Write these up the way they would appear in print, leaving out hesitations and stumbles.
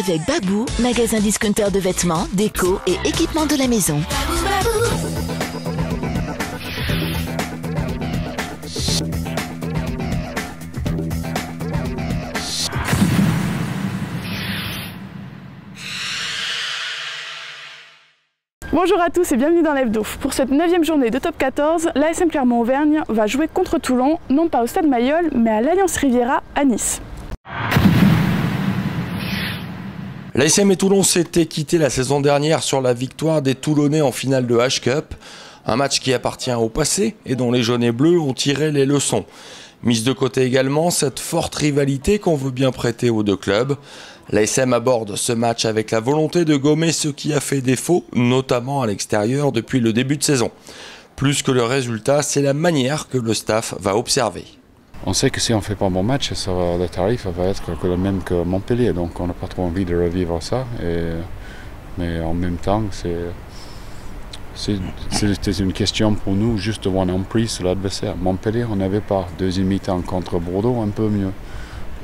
avec Babou, magasin discounter de vêtements, déco et équipements de la maison. Bonjour à tous et bienvenue dans l'Hebdo. Pour cette 9e journée de Top 14, l'ASM Clermont-Auvergne va jouer contre Toulon, non pas au Stade Mayol, mais à l'Alliance Riviera à Nice. L'ASM et Toulon s'étaient quittés la saison dernière sur la victoire des Toulonnais en finale de H-Cup. Un match qui appartient au passé et dont les jaunes et bleus ont tiré les leçons. Mise de côté également cette forte rivalité qu'on veut bien prêter aux deux clubs. L'ASM aborde ce match avec la volonté de gommer ce qui a fait défaut, notamment à l'extérieur depuis le début de saison. Plus que le résultat, c'est la manière que le staff va observer. On sait que si on ne fait pas un bon match, le tarif va être le même que Montpellier, donc on n'a pas trop envie de revivre ça. Mais en même temps, c'était une question pour nous juste de voir une emprise sur l'adversaire. Montpellier, on n'avait pas. Deuxième mi-temps contre Bordeaux, un peu mieux.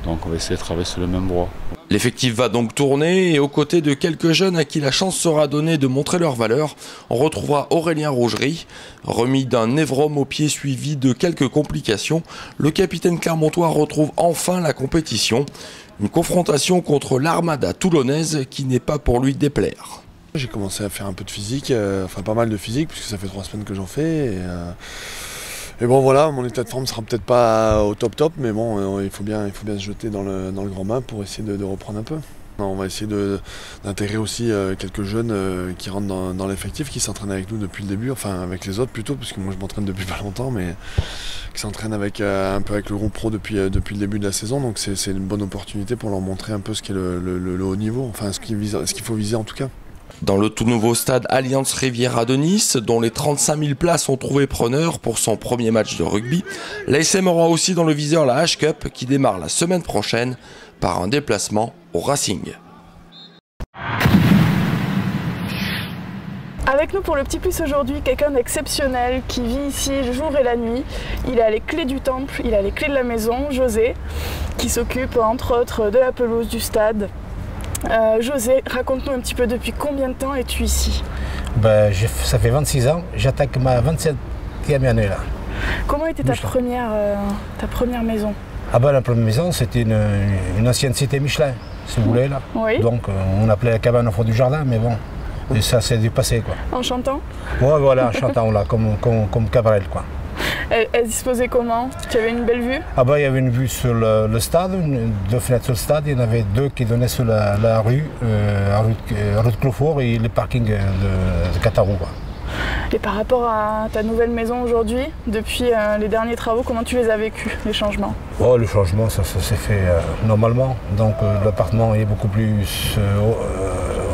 Donc on va essayer de traverser le même droit. L'effectif va donc tourner et aux côtés de quelques jeunes à qui la chance sera donnée de montrer leur valeur, on retrouvera Aurélien Rougerie. Remis d'un névrome au pied suivi de quelques complications, le capitaine clermontois retrouve enfin la compétition. Une confrontation contre l'armada toulonnaise qui n'est pas pour lui déplaire. J'ai commencé à faire un peu de physique, enfin pas mal de physique puisque ça fait 3 semaines que j'en fais. Et bon voilà, mon état de forme sera peut-être pas au top, mais bon, il faut bien se jeter dans le grand bain pour essayer de reprendre un peu. On va essayer d'intégrer aussi quelques jeunes qui rentrent dans l'effectif, qui s'entraînent avec nous depuis le début, enfin avec les autres plutôt, parce que moi je m'entraîne depuis pas longtemps, mais qui s'entraînent un peu avec le groupe pro depuis le début de la saison, donc c'est une bonne opportunité pour leur montrer un peu ce qu'est le haut niveau, enfin ce qu'il faut viser en tout cas. Dans le tout nouveau stade Alliance Riviera de Nice, dont les 35 000 places ont trouvé preneur pour son premier match de rugby, l'ASM aura aussi dans le viseur la H-Cup qui démarre la semaine prochaine par un déplacement au Racing. Avec nous pour le petit plus aujourd'hui, quelqu'un d'exceptionnel qui vit ici le jour et la nuit. Il a les clés du temple, il a les clés de la maison, José, qui s'occupe entre autres de la pelouse du stade. José, raconte-nous un petit peu depuis combien de temps es-tu ici? Ça fait 26 ans, j'attaque ma 27e année là. Comment était ta première maison? La première maison c'était une ancienne cité Michelin, si vous voulez là. Oui. Donc on appelait la cabane au fond du jardin, mais bon, et ça c'est du passé quoi. En chantant? Ouais voilà, en chantant là, comme Cabrel quoi. Elle disposait comment? Tu avais une belle vue? Il y avait une vue sur le stade, 2 fenêtres sur le stade, il y en avait 2 qui donnaient sur la rue, rue de Clofort et le parking de Catarou. Et par rapport à ta nouvelle maison aujourd'hui, depuis les derniers travaux, comment tu les as vécus, les changements? Le changement, ça s'est fait normalement. Donc l'appartement est beaucoup plus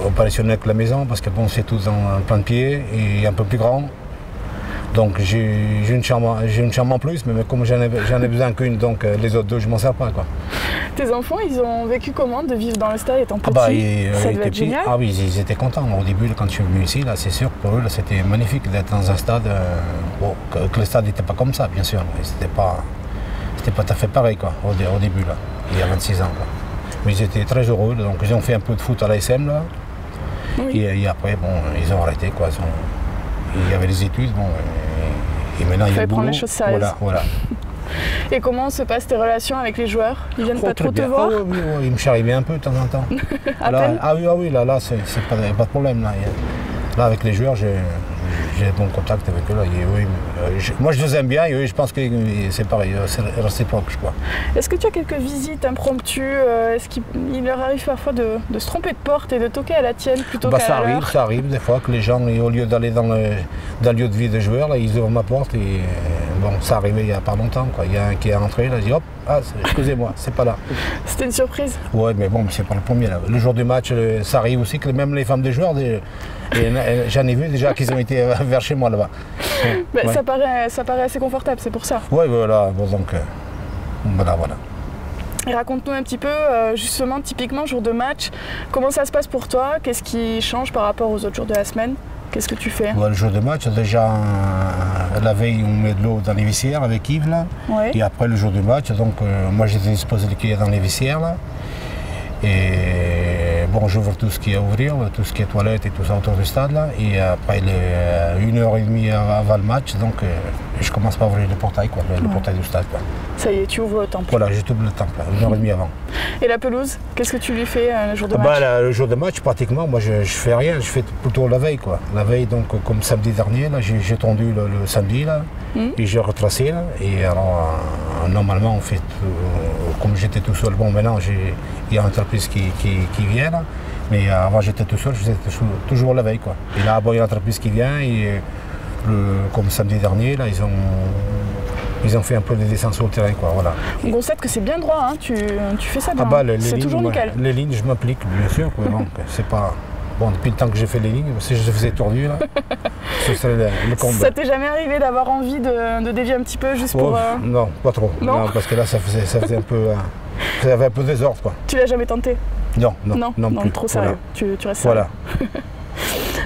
opérationnel que la maison, parce que bon, c'est tout en plein de pied et un peu plus grand. Donc j'ai une chambre en plus, mais comme j'en ai besoin qu'une, donc les autres 2 je m'en sers pas quoi. Tes enfants, ils ont vécu comment de vivre dans le stade étant petits? Ça devait être génial. Oui, ils étaient contents. Au début, quand je suis venu ici, c'est sûr que pour eux c'était magnifique d'être dans un stade. Que le stade n'était pas comme ça, bien sûr. C'était pas tout à fait pareil quoi, au début là, il y a 26 ans quoi. Mais ils étaient très heureux, donc ils ont fait un peu de foot à l'ASM là. Oui. Et après bon, ils ont arrêté quoi. Il y avait les études, bon, et maintenant il y a le boulot. Prendre les choses sérieuses. Voilà. Et comment se passent tes relations avec les joueurs? Ils viennent pas trop te voir? Oui, ils me charrient bien un peu de temps en temps. Oui, là c'est pas de problème. Là avec les joueurs, j'ai bon contact avec eux. Là. Moi je les aime bien et eux, je pense que c'est pareil, c'est réciproque je crois. Est-ce que tu as quelques visites impromptues? Est-ce qu'il leur arrive parfois de se tromper de porte et de toquer à la tienne plutôt qu'à la leur? Ça arrive des fois que les gens, au lieu d'aller dans le lieu de vie des joueurs, là, ils ouvrent ma porte et bon, ça arrivait il n'y a pas longtemps. Quoi. Il y a un qui est rentré, là, il dit hop, excusez-moi, c'est pas là. C'était une surprise? Ouais, mais bon, c'est pas le premier. Là. Le jour du match, ça arrive aussi que même les femmes des joueurs, j'en ai vu déjà qu'ils ont été vers chez moi là-bas. Ouais. Ça paraît assez confortable, c'est pour ça. Oui, voilà, bon, donc voilà. Et raconte-nous un petit peu, justement, typiquement, jour de match, comment ça se passe pour toi? Qu'est-ce qui change par rapport aux autres jours de la semaine? Qu'est-ce que tu fais? Le jour de match, déjà, la veille, on met de l'eau dans les vestiaires avec Yves, là. Oui. Et après le jour du match, donc, moi, j'étais disposé de cueillir dans les vestiaires, là. Et bon, j'ouvre tout ce qui est à ouvrir, tout ce qui est toilette et tout ça autour du stade là. Et après, il est 1h30 avant le match, donc je commence par ouvrir le portail, quoi, le portail du stade, quoi. Ça y est, tu ouvres le temple. Voilà, je t'ouvre le temple, 1h30 avant. Et la pelouse, qu'est-ce que tu lui fais le jour de match? Le jour de match, pratiquement, moi je fais rien, je fais plutôt la veille, quoi. La veille, donc comme samedi dernier, là, j'ai tondu le samedi là, et j'ai retracé là. Et alors normalement on fait, comme j'étais tout seul, bon maintenant il y a une entreprise qui vient là, mais avant j'étais tout seul, je faisais toujours la veille, quoi. Et là, bon, il y a une entreprise qui vient et comme samedi dernier là, ils ont fait un peu de descente sur le terrain, quoi, voilà. On constate que c'est bien droit, hein. Tu fais ça bien, c'est toujours nickel. Les lignes, je m'applique, bien sûr, quoi, donc c'est pas... Bon, depuis le temps que j'ai fait les lignes, si je les faisais tordues, là, ce serait le combat. Ça t'est jamais arrivé d'avoir envie de dévier un petit peu juste pour... Non, pas trop. Non, parce que là, ça faisait un peu... ça avait un peu désordre, quoi. Tu l'as jamais tenté? Non, plus. Trop sérieux. Voilà. Tu restes sérieux. Voilà.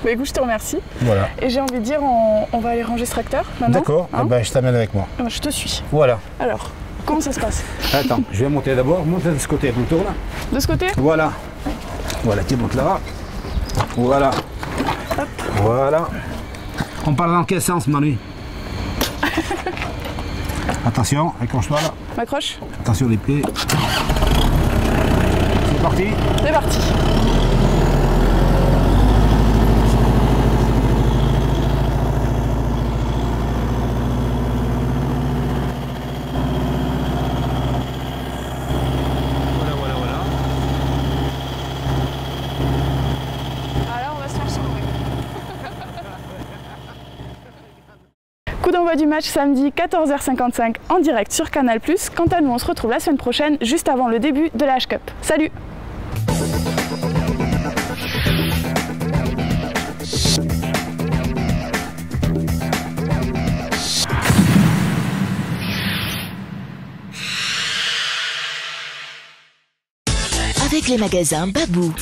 Bah écoute, je te remercie. Voilà. Et j'ai envie de dire, on va aller ranger ce tracteur maintenant. D'accord, hein, je t'amène avec moi. Je te suis. Voilà. Alors, comment ça se passe? Attends, je vais monter d'abord, monter de ce côté, plutôt là. De ce côté? Voilà. Voilà, tu montes là. Voilà. Hop. Voilà. On parle dans quel sens, Manu? Attention, accroche-toi là. M'accroche. Attention les pieds. C'est parti. C'est parti. Coup d'envoi du match samedi 14h55 en direct sur Canal+. Quant à nous, on se retrouve la semaine prochaine, juste avant le début de la H-Cup. Salut! Avec les magasins Babou.